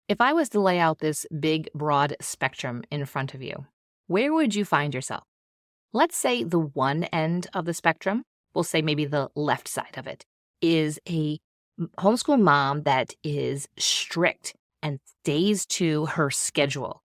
If I was to lay out this big, broad spectrum in front of you, where would you find yourself? Let's say the one end of the spectrum, we'll say maybe the left side of it, is a homeschool mom that is strict and stays to her schedule.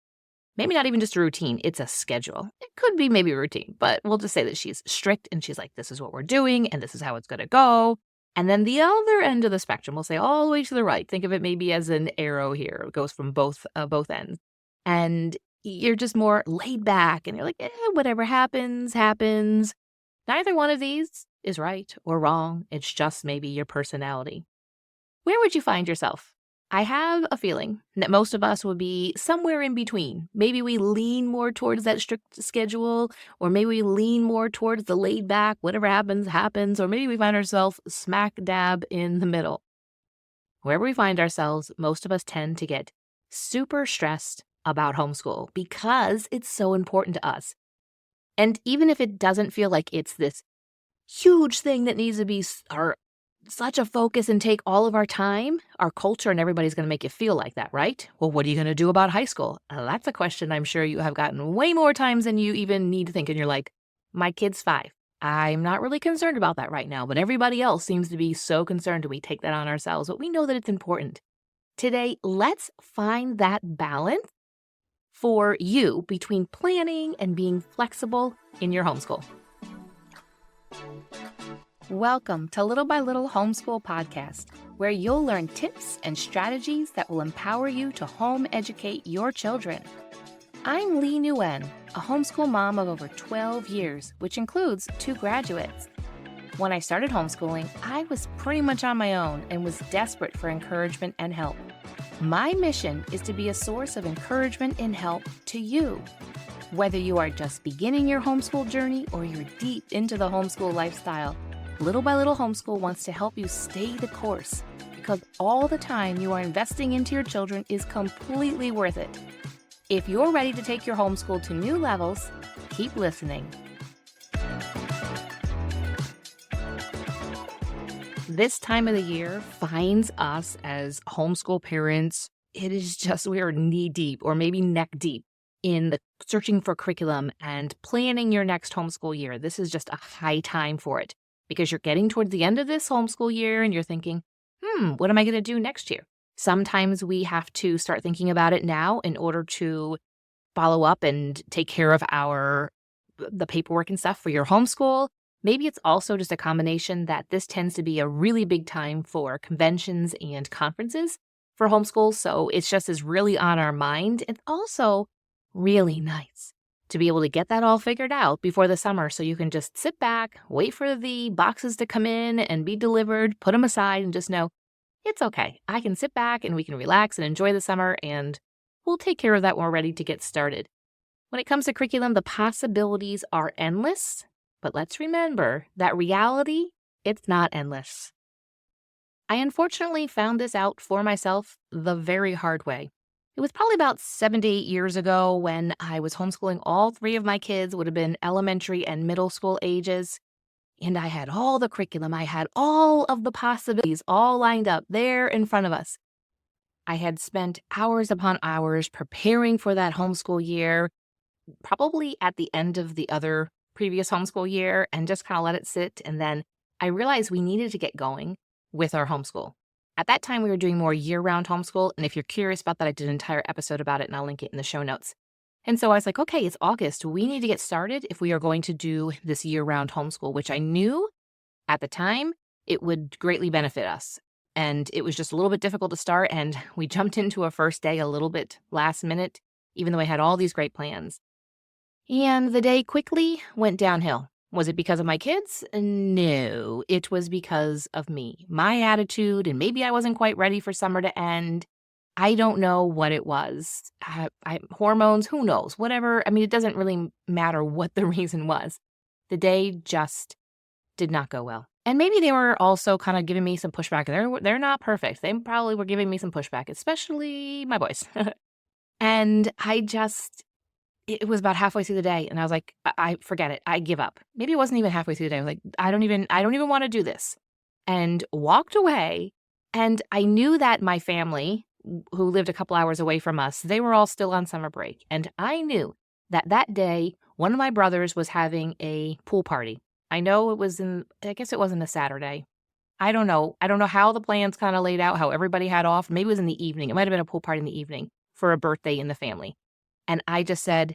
Maybe not even just a routine, it's a schedule. It could be maybe a routine, but we'll just say that she's strict and she's like, this is what we're doing and this is how it's going to go. And then the other end of the spectrum, we'll say all the way to the right. Think of it maybe as an arrow here. It goes from both ends. And you're just more laid back and you're like, whatever happens, happens. Neither one of these is right or wrong. It's just maybe your personality. Where would you find yourself? I have a feeling that most of us would be somewhere in between. Maybe we lean more towards that strict schedule, or maybe we lean more towards the laid back, whatever happens, happens, or maybe we find ourselves smack dab in the middle. Wherever we find ourselves, most of us tend to get super stressed about homeschool because it's so important to us. And even if it doesn't feel like it's this huge thing that needs to be such a focus and take all of our time, our culture and everybody's going to make you feel like that, right? Well, what are you going to do about high school? That's a question I'm sure you have gotten way more times than you even need to think. And you're like, my kid's 5. I'm not really concerned about that right now, but everybody else seems to be so concerned and we take that on ourselves, but we know that it's important. Today, let's find that balance for you between planning and being flexible in your homeschool. Welcome to Little by Little Homeschool Podcast, where you'll learn tips and strategies that will empower you to home educate your children. I'm Leigh Nguyen, a homeschool mom of over 12 years, which includes 2 graduates. When I started homeschooling, I was pretty much on my own and was desperate for encouragement and help. My mission is to be a source of encouragement and help to you. Whether you are just beginning your homeschool journey or you're deep into the homeschool lifestyle, Little by Little Homeschool wants to help you stay the course because all the time you are investing into your children is completely worth it. If you're ready to take your homeschool to new levels, keep listening. This time of the year finds us as homeschool parents. It is just, we are knee deep or maybe neck deep in the searching for curriculum and planning your next homeschool year. This is just a high time for it because you're getting towards the end of this homeschool year and you're thinking, what am I going to do next year? Sometimes we have to start thinking about it now in order to follow up and take care of the paperwork and stuff for your homeschool. Maybe it's also just a combination that this tends to be a really big time for conventions and conferences for homeschool. So it's just is really on our mind. It's also really nice to be able to get that all figured out before the summer so you can just sit back, wait for the boxes to come in and be delivered, put them aside and just know it's okay. I can sit back and we can relax and enjoy the summer and we'll take care of that when we're ready to get started. When it comes to curriculum, the possibilities are endless, but let's remember that reality, it's not endless. I unfortunately found this out for myself the very hard way. It was probably about 7 to 8 years ago when I was homeschooling. All 3 of my kids would have been elementary and middle school ages. And I had all the curriculum. I had all of the possibilities all lined up there in front of us. I had spent hours upon hours preparing for that homeschool year, probably at the end of the other previous homeschool year, and just kind of let it sit. And then I realized we needed to get going with our homeschool. At that time, we were doing more year-round homeschool. And if you're curious about that, I did an entire episode about it, and I'll link it in the show notes. And so I was like, okay, it's August. We need to get started if we are going to do this year-round homeschool, which I knew at the time it would greatly benefit us. And it was just a little bit difficult to start. And we jumped into a first day a little bit last minute, even though I had all these great plans. And the day quickly went downhill. Was it because of my kids? No, it was because of me, my attitude, and maybe I wasn't quite ready for summer to end. I don't know what it was. Hormones, who knows, whatever. I mean, it doesn't really matter what the reason was. The day just did not go well. And maybe they were also kind of giving me some pushback. They're not perfect. They probably were giving me some pushback, especially my boys. And it was about halfway through the day, and I was like, I forget it. I give up. Maybe it wasn't even halfway through the day. I was like, I don't even want to do this, and walked away. And I knew that my family, who lived a couple hours away from us, they were all still on summer break. And I knew that that day, one of my brothers was having a pool party. I know it was I guess it wasn't a Saturday. I don't know. I don't know how the plans kind of laid out, how everybody had off. Maybe it was in the evening. It might have been a pool party in the evening for a birthday in the family. And I just said,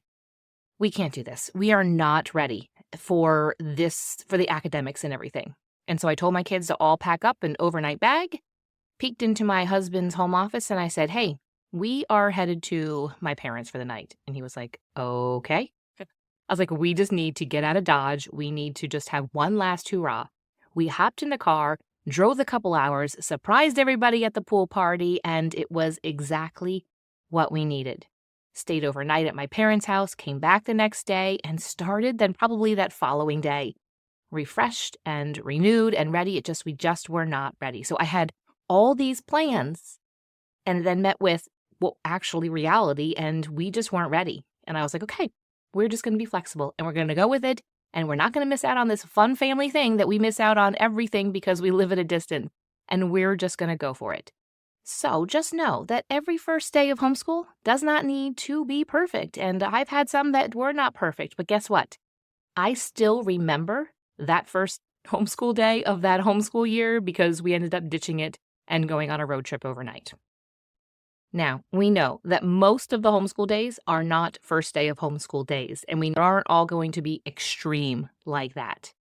we can't do this. We are not ready for this, for the academics and everything. And so I told my kids to all pack up an overnight bag, peeked into my husband's home office, and I said, hey, we are headed to my parents for the night. And he was like, okay. I was like, we just need to get out of Dodge. We need to just have one last hurrah. We hopped in the car, drove a couple hours, surprised everybody at the pool party, and it was exactly what we needed. Stayed overnight at my parents' house, came back the next day, and started then probably that following day. Refreshed and renewed and ready. We just were not ready. So I had all these plans and then met with, well, actually reality, and we just weren't ready. And I was like, okay, we're just going to be flexible and we're going to go with it. And we're not going to miss out on this fun family thing that we miss out on everything because we live at a distance. And we're just going to go for it. So just know that every first day of homeschool does not need to be perfect. And I've had some that were not perfect, but guess what? I still remember that first homeschool day of that homeschool year because we ended up ditching it and going on a road trip overnight. Now, we know that most of the homeschool days are not first day of homeschool days, and we aren't all going to be extreme like that.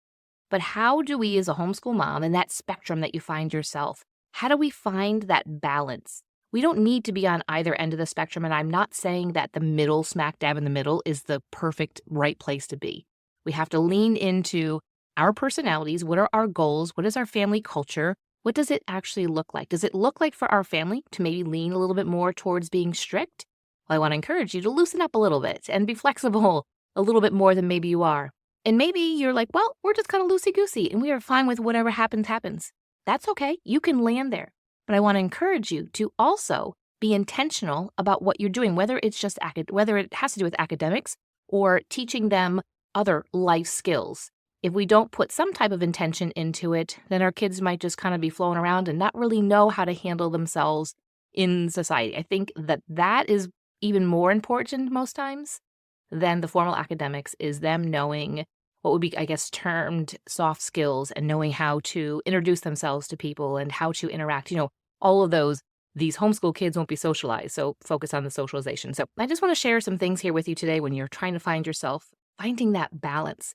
But how do we as a homeschool mom, in that spectrum that you find yourself, how do we find that balance? We don't need to be on either end of the spectrum, and I'm not saying that the middle, smack dab in the middle, is the perfect right place to be. We have to lean into our personalities. What are our goals? What is our family culture? What does it actually look like? Does it look like for our family to maybe lean a little bit more towards being strict? Well, I want to encourage you to loosen up a little bit and be flexible a little bit more than maybe you are. And maybe you're like, well, we're just kind of loosey-goosey and we are fine with whatever happens. That's okay. You can land there. But I want to encourage you to also be intentional about what you're doing, whether it's just whether it has to do with academics or teaching them other life skills. If we don't put some type of intention into it, then our kids might just kind of be flowing around and not really know how to handle themselves in society. I think that is even more important most times than the formal academics, is them knowing what would be, I guess, termed soft skills and knowing how to introduce themselves to people and how to interact. All of those. These homeschool kids won't be socialized, so focus on the socialization. So I just want to share some things here with you today when you're trying to find yourself, finding that balance.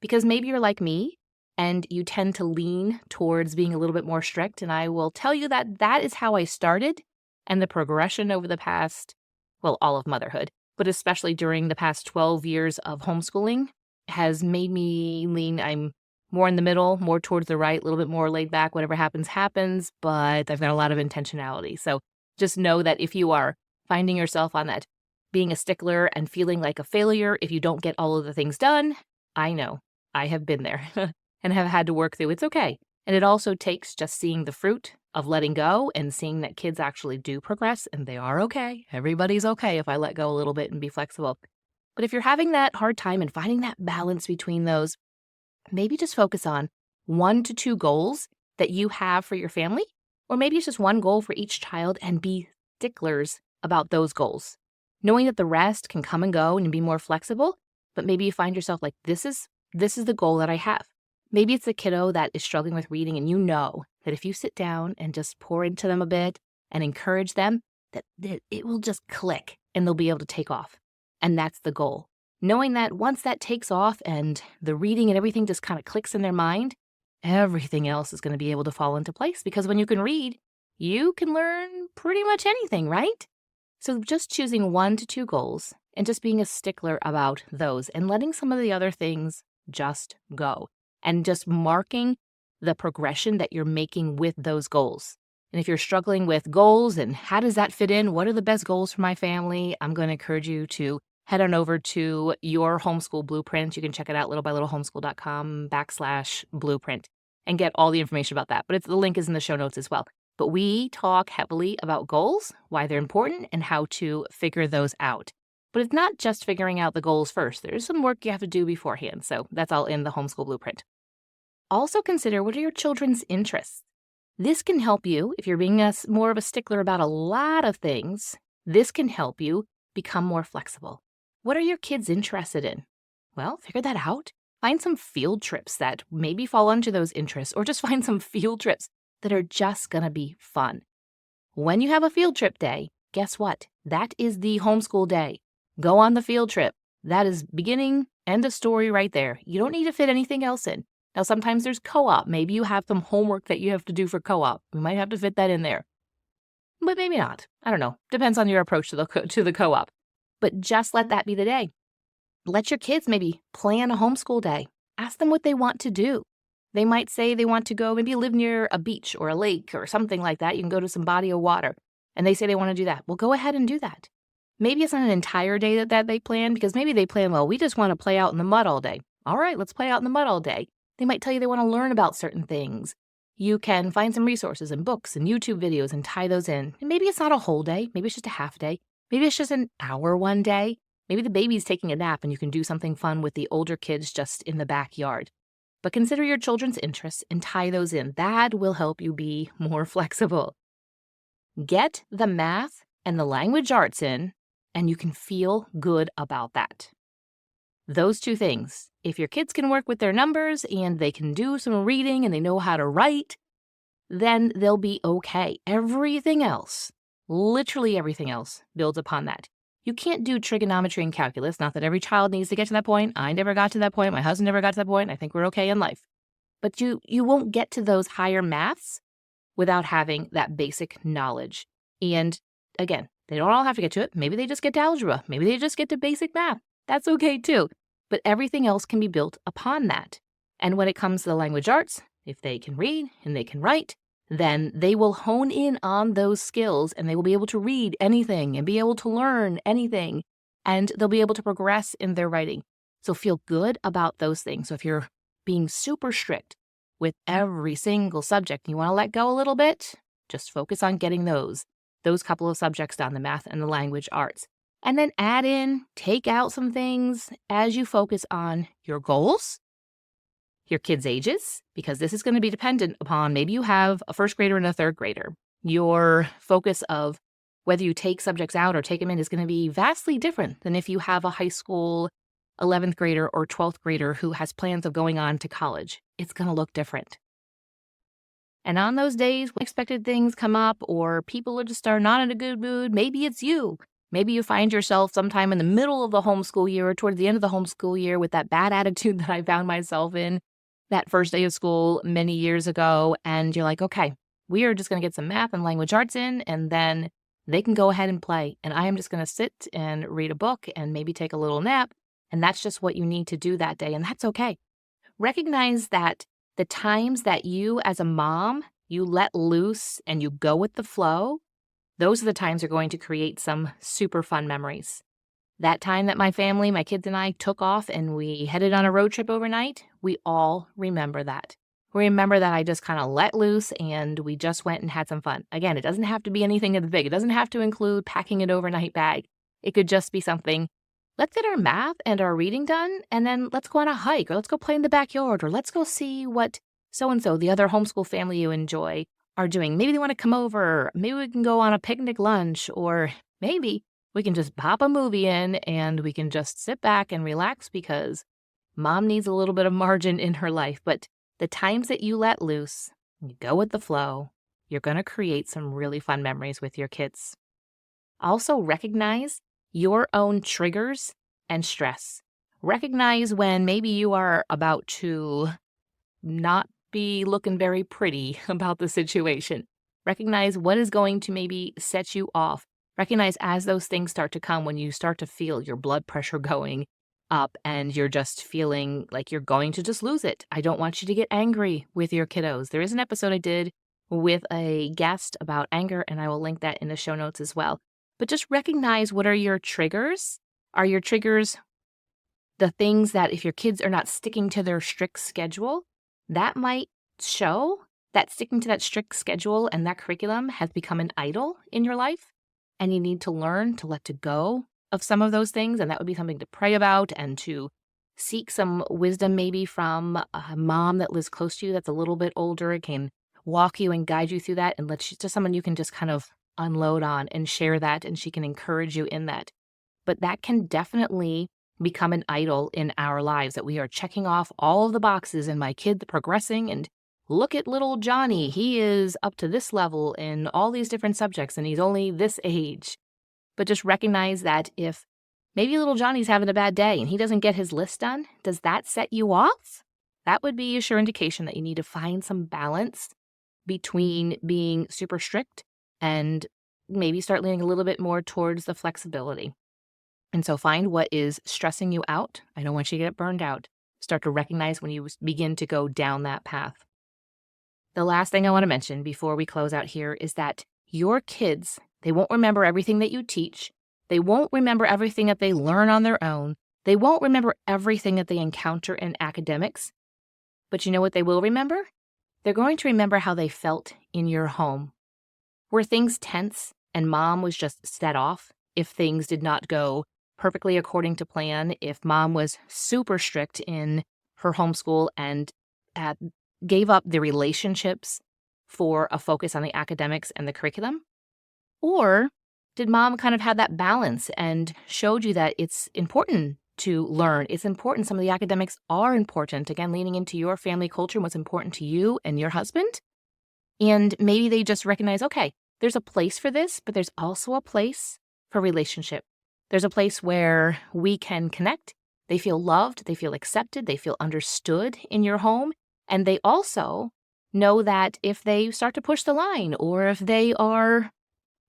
Because maybe you're like me and you tend to lean towards being a little bit more strict. And I will tell you that that is how I started. And the progression over the past, well, all of motherhood, but especially during the past 12 years of homeschooling has made me lean. I'm more in the middle, more towards the right, a little bit more laid back. Whatever happens, happens. But I've got a lot of intentionality. So just know that if you are finding yourself on that, being a stickler and feeling like a failure if you don't get all of the things done, I know. I have been there and have had to work through. It's okay. And it also takes just seeing the fruit of letting go and seeing that kids actually do progress and they are okay. Everybody's okay if I let go a little bit and be flexible. But if you're having that hard time and finding that balance between those, maybe just focus on 1 to 2 goals that you have for your family, or maybe it's just one goal for each child and be sticklers about those goals. Knowing that the rest can come and go and be more flexible, but maybe you find yourself like, this is the goal that I have. Maybe it's a kiddo that is struggling with reading and you know that if you sit down and just pour into them a bit and encourage them, that it will just click and they'll be able to take off. And that's the goal. Knowing that once that takes off and the reading and everything just kind of clicks in their mind, everything else is going to be able to fall into place, because when you can read, you can learn pretty much anything, right? So just choosing 1 to 2 goals and just being a stickler about those and letting some of the other things just go and just marking the progression that you're making with those goals. And if you're struggling with goals and how does that fit in, what are the best goals for my family, I'm going to encourage you to head on over to your homeschool blueprint. You can check it out, littlebylittleHomeschool.com/blueprint and get all the information about that. But the link is in the show notes as well. But we talk heavily about goals, why they're important, and how to figure those out. But it's not just figuring out the goals first. There's some work you have to do beforehand. So that's all in the Homeschool Blueprint. Also consider, what are your children's interests? This can help you, if you're being more of a stickler about a lot of things, this can help you become more flexible. What are your kids interested in? Well, figure that out. Find some field trips that maybe fall under those interests, or just find some field trips that are just going to be fun. When you have a field trip day, guess what? That is the homeschool day. Go on the field trip. That is beginning, end of story right there. You don't need to fit anything else in. Now, sometimes there's co-op. Maybe you have some homework that you have to do for co-op. You might have to fit that in there. But maybe not. I don't know. Depends on your approach to the co-op. But just let that be the day. Let your kids maybe plan a homeschool day. Ask them what they want to do. They might say they want to go maybe live near a beach or a lake or something like that. You can go to some body of water. And they say they want to do that. Well, go ahead and do that. Maybe it's not an entire day that they plan, because maybe they plan, well, we just want to play out in the mud all day. All right, let's play out in the mud all day. They might tell you they want to learn about certain things. You can find some resources and books and YouTube videos and tie those in. And maybe it's not a whole day. Maybe it's just a half day. Maybe it's just an hour one day. Maybe the baby's taking a nap and you can do something fun with the older kids just in the backyard. But consider your children's interests and tie those in. That will help you be more flexible. Get the math and the language arts in, and you can feel good about that. Those two things. If your kids can work with their numbers and they can do some reading and they know how to write, then they'll be okay. Everything else, literally everything else, builds upon that. You can't do trigonometry and calculus. Not that every child needs to get to that point. I never got to that point. My husband never got to that point. I think we're okay in life. But you won't get to those higher maths without having that basic knowledge. And again, they don't all have to get to it. Maybe they just get to algebra. Maybe they just get to basic math. That's okay too. But everything else can be built upon that. And when it comes to the language arts, if they can read and they can write, then they will hone in on those skills and they will be able to read anything and be able to learn anything. And they'll be able to progress in their writing. So feel good about those things. So if you're being super strict with every single subject and you want to let go a little bit, just focus on getting those couple of subjects done, the math and the language arts. And then add in, take out some things as you focus on your goals, your kids' ages, because this is going to be dependent upon maybe you have a first grader and a third grader. Your focus of whether you take subjects out or take them in is going to be vastly different than if you have a high school 11th grader or 12th grader who has plans of going on to college. It's going to look different. And on those days, when unexpected things come up or people just are not in a good mood, maybe it's you. Maybe you find yourself sometime in the middle of the homeschool year or towards the end of the homeschool year with that bad attitude that I found myself in that first day of school many years ago. And you're like, okay, we are just going to get some math and language arts in, and then they can go ahead and play. And I am just going to sit and read a book and maybe take a little nap. And that's just what you need to do that day. And that's okay. Recognize that the times that you as a mom, you let loose and you go with the flow, those are the times you're going to create some super fun memories. That time that my family, my kids and I took off and we headed on a road trip overnight, we all remember that. We remember that I just kind of let loose and we just went and had some fun. Again, it doesn't have to be anything that's big. It doesn't have to include packing an overnight bag. It could just be something, let's get our math and our reading done, and then let's go on a hike, or let's go play in the backyard, or let's go see what so-and-so, the other homeschool family you enjoy, are doing. Maybe they want to come over. Maybe we can go on a picnic lunch, or maybe we can just pop a movie in and we can just sit back and relax because mom needs a little bit of margin in her life. But the times that you let loose, you go with the flow, you're going to create some really fun memories with your kids. Also recognize your own triggers and stress. Recognize when maybe you are about to not be looking very pretty about the situation. Recognize what is going to maybe set you off. Recognize as those things start to come, when you start to feel your blood pressure going up and you're just feeling like you're going to just lose it. I don't want you to get angry with your kiddos. There is an episode I did with a guest about anger, and I will link that in the show notes as well. But just recognize, what are your triggers? Are your triggers the things that if your kids are not sticking to their strict schedule, that might show that sticking to that strict schedule and that curriculum has become an idol in your life, and you need to learn to let go of some of those things. And that would be something to pray about and to seek some wisdom maybe from a mom that lives close to you that's a little bit older. It can walk you and guide you through that and let you to someone you can just kind of unload on and share that, and she can encourage you in that. But that can definitely become an idol in our lives, that we are checking off all of the boxes and my kid progressing, and look at little Johnny. He is up to this level in all these different subjects and he's only this age. But just recognize that if maybe little Johnny's having a bad day and he doesn't get his list done, does that set you off? That would be a sure indication that you need to find some balance between being super strict and maybe start leaning a little bit more towards the flexibility. And so find what is stressing you out. I don't want you to get burned out. Start to recognize when you begin to go down that path. The last thing I want to mention before we close out here is that your kids, they won't remember everything that you teach. They won't remember everything that they learn on their own. They won't remember everything that they encounter in academics. But you know what they will remember? They're going to remember how they felt in your home. Were things tense and mom was just set off if things did not go perfectly according to plan, if mom was super strict in her homeschool and gave up the relationships for a focus on the academics and the curriculum? Or did mom kind of have that balance and showed you that it's important to learn? It's important. Some of the academics are important. Again, leaning into your family culture and what's important to you and your husband. And maybe they just recognize, okay, there's a place for this, but there's also a place for relationship. There's a place where we can connect. They feel loved. They feel accepted. They feel understood in your home. And they also know that if they start to push the line or if they are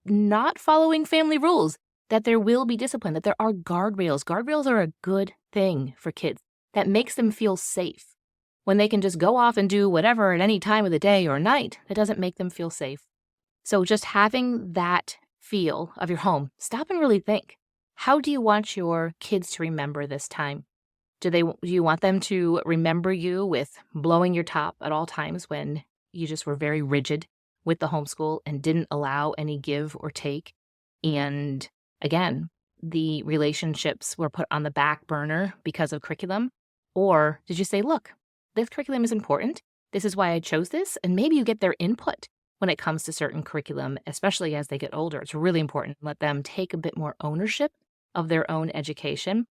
not following family rules, that there will be discipline, that there are guardrails. Guardrails are a good thing for kids. That makes them feel safe. When they can just go off and do whatever at any time of the day or night, that doesn't make them feel safe. So just having that feel of your home, stop and really think. How do you want your kids to remember this time? Do you want them to remember you with blowing your top at all times when you just were very rigid with the homeschool and didn't allow any give or take? And again, the relationships were put on the back burner because of curriculum? Or did you say, look, this curriculum is important. This is why I chose this. And maybe you get their input when it comes to certain curriculum, especially as they get older. It's really important to let them take a bit more ownership of their own education.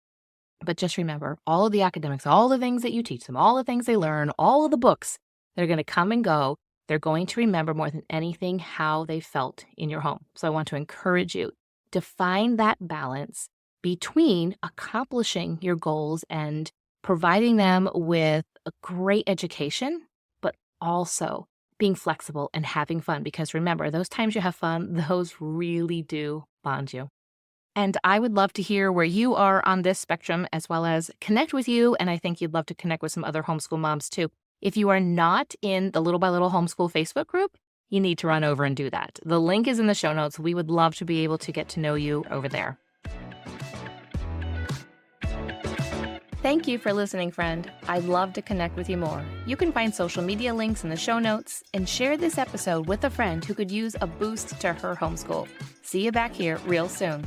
But just remember, all of the academics, all the things that you teach them, all the things they learn, all of the books, they're going to come and go. They're going to remember more than anything how they felt in your home. So I want to encourage you to find that balance between accomplishing your goals and providing them with a great education, but also being flexible and having fun. Because remember, those times you have fun, those really do bond you. And I would love to hear where you are on this spectrum, as well as connect with you. And I think you'd love to connect with some other homeschool moms too. If you are not in the Little by Little Homeschool Facebook group, you need to run over and do that. The link is in the show notes. We would love to be able to get to know you over there. Thank you for listening, friend. I'd love to connect with you more. You can find social media links in the show notes and share this episode with a friend who could use a boost to her homeschool. See you back here real soon.